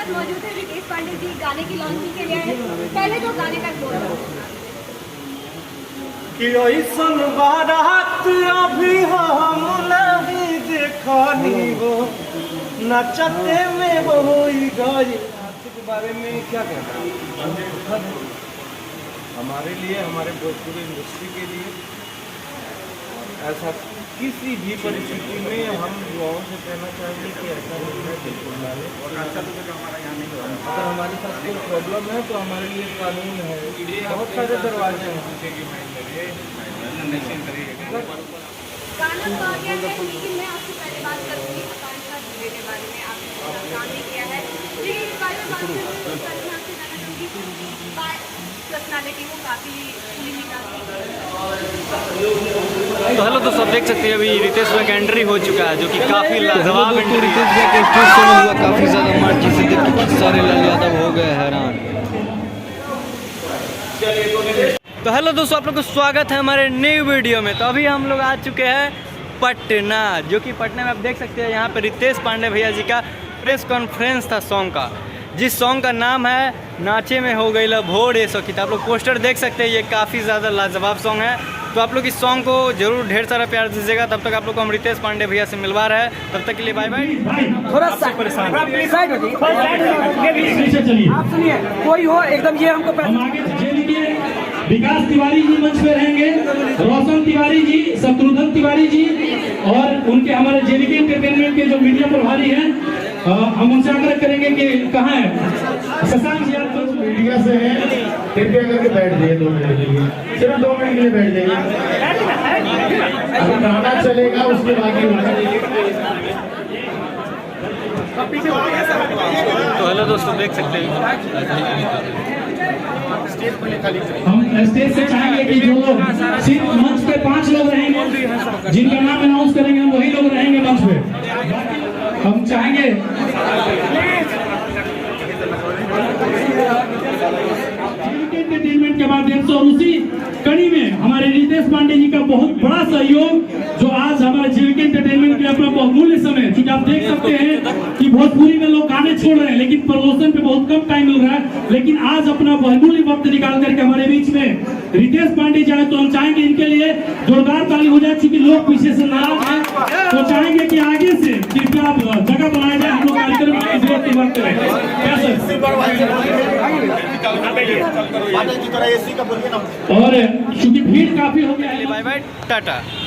साथ मौजूद है रितेश पांडे जी गाने की लॉन्चिंग के लिए। पहले जो गाने का बोल कि ऐसन बारात अभी हम नहीं देखनी हो, नचते में हो गई। नाच के बारे में क्या कहना है? हमारे लिए, हमारे भोजपुरी इंडस्ट्री के लिए ऐसा किसी भी परिस्थिति में हम युवाओं से कहना चाहेंगे कि ऐसा नहीं है, बिल्कुल ना ले। अगर हमारे साथ कोई प्रॉब्लम है तो हमारे लिए कानून है, बहुत सारे दरवाजे हैं। गाना तो आ गया है, लेकिन मैं आपसे पहले बात करूँगी आकांक्षा दुबे के बारे में। आपने काम भी किया है, लेकिन इस बारे में बात करूँगी पर्सनालिटी को काफ़ी तो हेलो दोस्तों, आप देख सकते हैं अभी रितेश भाई का एंट्री हो चुका है, जो कि काफी लाजवाब एंट्री है। रितेश भाई के स्टेज शो में हुआ काफी ज्यादा मार, जिसे देख के कितने सारे लाल यादव हो गए हैरान। तो हेलो दोस्तों, आप लोग को स्वागत है हमारे न्यू वीडियो में। तो अभी हम लोग आ चुके हैं पटना, जो कि पटना में आप देख सकते हैं यहाँ पे रितेश पांडे भैया जी का प्रेस कॉन्फ्रेंस था सॉन्ग का, जिस सॉन्ग का नाम है नाचे में हो गई भोर ये सखी। तो आप लोग पोस्टर देख सकते हैं, ये काफ़ी ज़्यादा लाजवाब सॉन्ग है। तो आप लोग इस सॉन्ग को जरूर ढेर सारा प्यार दीजिएगा। तब तक आप लोग को हम रितेश पांडे भैया से मिलवा रहे हैं। तब तक के लिए बाय बाय। थोड़ा सा परेशान आप सुनिए, कोई हो एकदम ये हमको विकास तिवारी जी मंच पे रहेंगे, रोशन तिवारी जी, शत्रुघ्न तिवारी जी और उनके हमारे जेवीके एंटरटेनमेंट के जो मीडिया प्रभारी हैं, हम उनसे आग्रह करेंगे कि कहाँ है शशांक जी, आप मीडिया से हैं, कृपया करके बैठ जाइए 2 मिनट के लिए, सिर्फ 2 मिनट के लिए बैठ जाइए। अभी गाना चलेगा उसके बाद तो हेलो दोस्तों, देख सकते हैं हम स्टेज से चाहेंगे कि जो सिर्फ मंच पे 5 लोग रहेंगे, जिनका नाम अनाउंस करेंगे हम वही लोग रहेंगे मंच पे। हम चाहेंगे एंटरटेनमेंट के माध्यम से और उसी कड़ी में हमारे रितेश पांडे जी का बहुत बड़ा सहयोग, जो आज हमारे जीविका एंटरटेनमेंट के अपना बहुमूल्य समय, क्योंकि आप देख सकते हैं कि भोजपुरी में लोग गाने छोड़ रहे हैं, लेकिन प्रमोशन पे बहुत कम टाइम मिल रहा है, लेकिन आज अपना बहुमूल्य वक्त निकाल करके हमारे बीच में रितेश पांडे जाए, तो हम चाहेंगे इनके लिए जोरदार ताली हो जाए, क्योंकि लोग पीछे से नाराज हैं। तो चाहेंगे कि आगे से कृपया जगह बनाया जाए, हम लोग कार्यक्रम की बात करें। और चूंकि भीड़ काफी हो गया है, बाय बाय, टाटा।